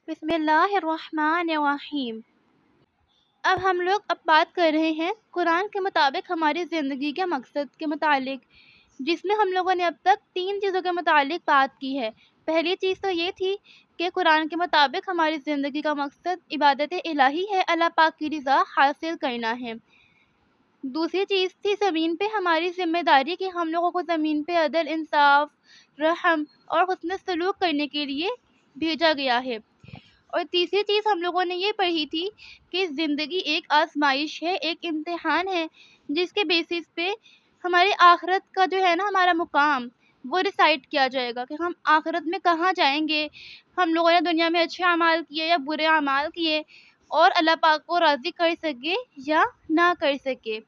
بسم اللہ الرحمن الرحیم۔ اب ہم لوگ بات کر رہے ہیں قرآن کے مطابق ہماری زندگی کے مقصد کے متعلق، جس میں ہم لوگوں نے اب تک 3 چیزوں کے متعلق بات کی ہے۔ پہلی چیز تو یہ تھی کہ قرآن کے مطابق ہماری زندگی کا مقصد عبادت الہی ہے، اللہ پاک کی رضا حاصل کرنا ہے۔ دوسری چیز تھی زمین پہ ہماری ذمہ داری کہ ہم لوگوں کو زمین پہ عدل، انصاف، رحم اور حسن سلوک کرنے کے لیے بھیجا گیا ہے۔ اور تیسری چیز ہم لوگوں نے یہ پڑھی تھی کہ زندگی ایک آزمائش ہے، ایک امتحان ہے، جس کے بیسس پہ ہماری آخرت کا جو ہے نا ہمارا مقام وہ ڈیسائیڈ کیا جائے گا کہ ہم آخرت میں کہاں جائیں گے، ہم لوگوں نے دنیا میں اچھے اعمال کیے یا برے اعمال کیے، اور اللہ پاک کو راضی کر سکے یا نہ کر سکے۔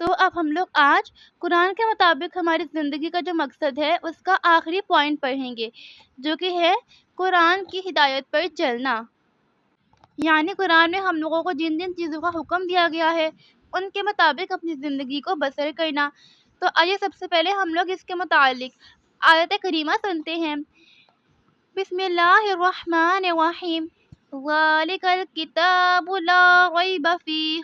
تو اب ہم لوگ آج قرآن کے مطابق ہماری زندگی کا جو مقصد ہے اس کا آخری پوائنٹ پڑھیں گے، جو کہ ہے قرآن کی ہدایت پر چلنا۔ یعنی قرآن میں ہم لوگوں کو جن جن چیزوں کا حکم دیا گیا ہے ان کے مطابق اپنی زندگی کو بسر کرنا۔ تو آئیے سب سے پہلے ہم لوگ اس کے متعلق آیت کریمہ سنتے ہیں۔ بسم اللہ الرحمن الرحیم۔ ذالک الکتاب لا ریب فیہ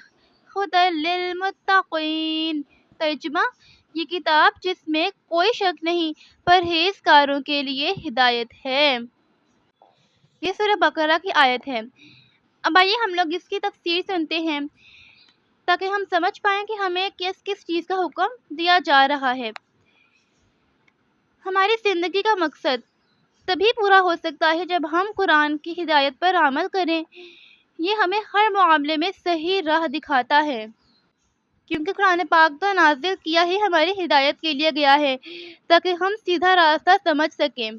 ھدی للمتقین۔ ترجمہ: یہ کتاب جس میں کوئی شک نہیں، پرہیزگاروں کے لیے ہدایت ہے۔ یہ سورہ بقرہ کی آیت ہے۔ اب آئیے ہم لوگ اس کی تفسیر سنتے ہیں تاکہ ہم سمجھ پائیں کہ ہمیں کس کس چیز کا حکم دیا جا رہا ہے۔ ہماری زندگی کا مقصد تبھی پورا ہو سکتا ہے جب ہم قرآن کی ہدایت پر عمل کریں۔ یہ ہمیں ہر معاملے میں صحیح راہ دکھاتا ہے، کیونکہ قرآن پاک تو نازل کیا ہی ہماری ہدایت کے لیے گیا ہے تاکہ ہم سیدھا راستہ سمجھ سکیں۔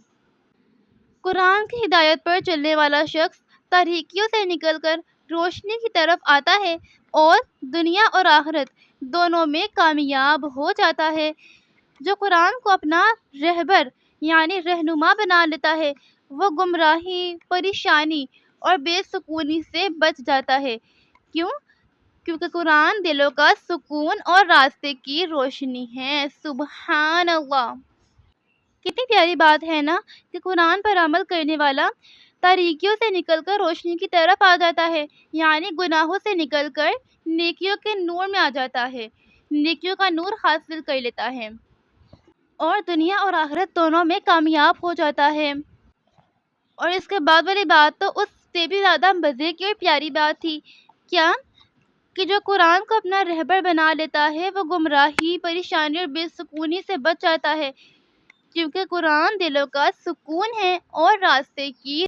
قرآن کی ہدایت پر چلنے والا شخص تاریکیوں سے نکل کر روشنی کی طرف آتا ہے اور دنیا اور آخرت دونوں میں کامیاب ہو جاتا ہے۔ جو قرآن کو اپنا رہبر یعنی رہنما بنا لیتا ہے وہ گمراہی، پریشانی اور بے سکونی سے بچ جاتا ہے۔ کیوں؟ کیونکہ قرآن دلوں کا سکون اور راستے کی روشنی ہے۔ سبحان اللہ! کتنی پیاری بات ہے نا کہ قرآن پر عمل کرنے والا تاریکیوں سے نکل کر روشنی کی طرف آ جاتا ہے، یعنی گناہوں سے نکل کر نیکیوں کے نور میں آ جاتا ہے، نیکیوں کا نور حاصل کر لیتا ہے اور دنیا اور آخرت دونوں میں کامیاب ہو جاتا ہے۔ اور اس کے بعد والی بات تو اس سے بھی زیادہ مزے کی اور پیاری بات تھی۔ کیا؟ کہ جو قرآن کو اپنا رہبر بنا لیتا ہے وہ گمراہی، پریشانی اور بے سکونی سے بچ جاتا ہے، کیونکہ قرآن دلوں کا سکون ہے اور راستے کی